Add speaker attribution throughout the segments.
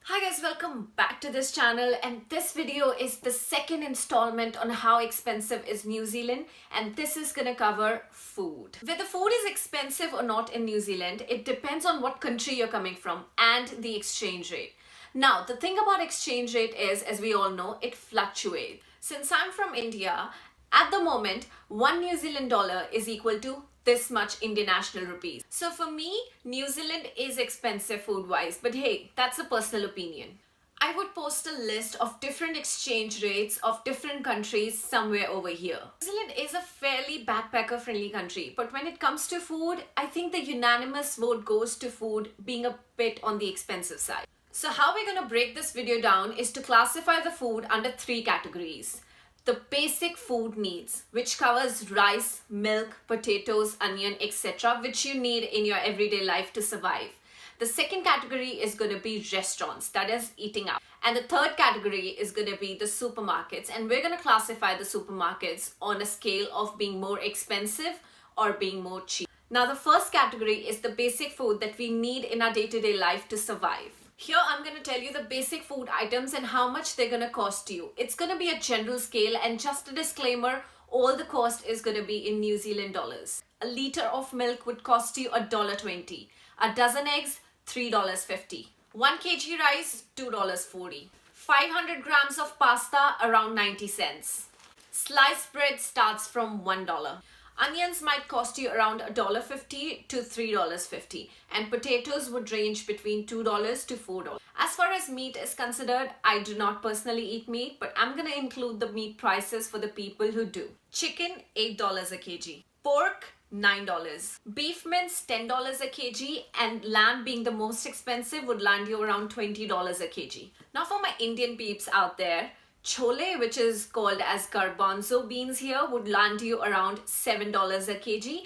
Speaker 1: Hi guys, welcome back to this channel, and this video is the second installment on how expensive is New Zealand, and this is gonna cover food. Whether food is expensive or not in New Zealand, it depends on what country you're coming from and the exchange rate. Now, the thing about exchange rate is, as we all know, it fluctuates. Since I'm from India, at the moment, 1 New Zealand dollar is equal to this much Indian national rupees. So for me, New Zealand is expensive food-wise, but hey, that's a personal opinion. I would post a list of different exchange rates of different countries somewhere over here. New Zealand is a fairly backpacker-friendly country, but when it comes to food, I think the unanimous vote goes to food being a bit on the expensive side. So how we're gonna break this video down is to classify the food under 3 categories. The basic food needs, which covers rice, milk, potatoes, onion, etc., which you need in your everyday life to survive. The second category is going to be restaurants, that is eating out. And the third category is going to be the supermarkets, and we're going to classify the supermarkets on a scale of being more expensive or being more cheap. Now, the first category is the basic food that we need in our day-to-day life to survive. Here I'm going to tell you the basic food items and how much they're going to cost you. It's going to be a general scale, and just a disclaimer, all the cost is going to be in New Zealand dollars. A liter of milk would cost you $1.20. A dozen eggs, $3.50. 1 kg rice, $2.40. 500 grams of pasta, around 90 cents. Sliced bread starts from $1. Onions might cost you around $1.50 to $3.50, and potatoes would range between $2 to $4. As far as meat is considered, I do not personally eat meat, but I'm going to include the meat prices for the people who do. Chicken, $8 a kg. Pork, $9. Beef mince, $10 a kg, and lamb, being the most expensive, would land you around $20 a kg. Now for my Indian peeps out there, chole, which is called as garbanzo beans here, would land you around $7 a kg,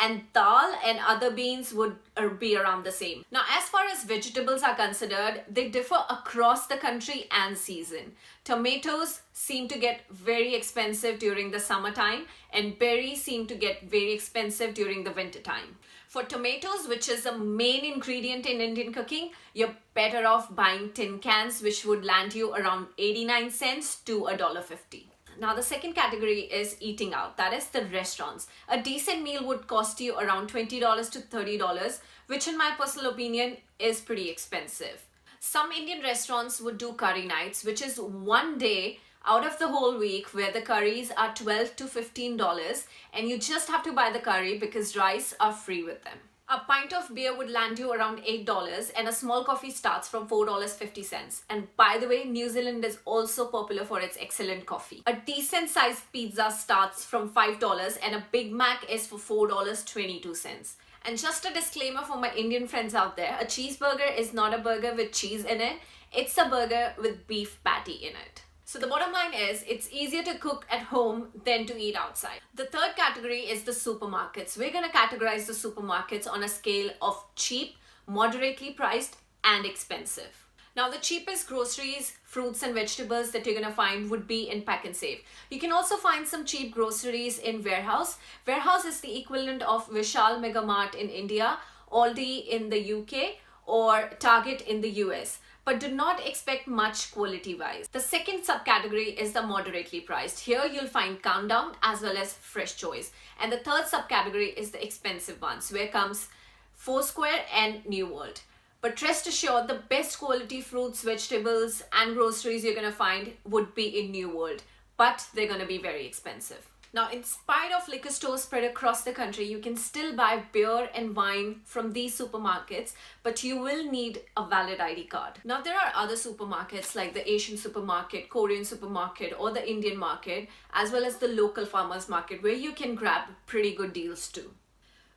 Speaker 1: and dal and other beans would be around the same. Now, as far as vegetables are considered, they differ across the country and season. Tomatoes seem to get very expensive during the summertime, and berries seem to get very expensive during the winter time. For tomatoes, which is a main ingredient in Indian cooking, you're better off buying tin cans, which would land you around 89 cents to $1.50. Now, the second category is eating out, that is the restaurants. A decent meal would cost you around $20 to $30, which in my personal opinion is pretty expensive. Some Indian restaurants would do curry nights, which is one day out of the whole week where the curries are $12 to $15, and you just have to buy the curry because rice are free with them. A pint of beer would land you around $8, and a small coffee starts from $4.50. And by the way, New Zealand is also popular for its excellent coffee. A decent sized pizza starts from $5, and a Big Mac is for $4.22. And just a disclaimer for my Indian friends out there, a cheeseburger is not a burger with cheese in it, it's a burger with beef patty in it. So the bottom line is, it's easier to cook at home than to eat outside. The third category is the supermarkets. We're going to categorize the supermarkets on a scale of cheap, moderately priced, and expensive. Now, the cheapest groceries, fruits and vegetables that you're going to find would be in Pack and Save. You can also find some cheap groceries in Warehouse. Warehouse is the equivalent of Vishal Mega Mart in India, Aldi in the UK, or Target in the US. But do not expect much quality-wise. The second subcategory is the moderately priced. Here you'll find Countdown as well as Fresh Choice. And the third subcategory is the expensive ones, where comes Foursquare and New World. But rest assured, the best quality fruits, vegetables and groceries you're going to find would be in New World. But they're going to be very expensive. Now, in spite of liquor stores spread across the country, you can still buy beer and wine from these supermarkets, but you will need a valid ID card. Now, there are other supermarkets like the Asian supermarket, Korean supermarket, or the Indian market, as well as the local farmers market, where you can grab pretty good deals too.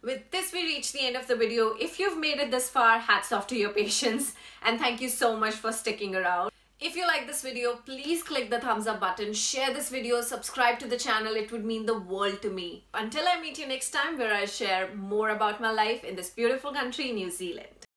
Speaker 1: With this, we reach the end of the video. If you've made it this far, hats off to your patience, and thank you so much for sticking around. If you like this video, please click the thumbs up button, share this video, subscribe to the channel. It would mean the world to me. Until I meet you next time, where I share more about my life in this beautiful country, New Zealand.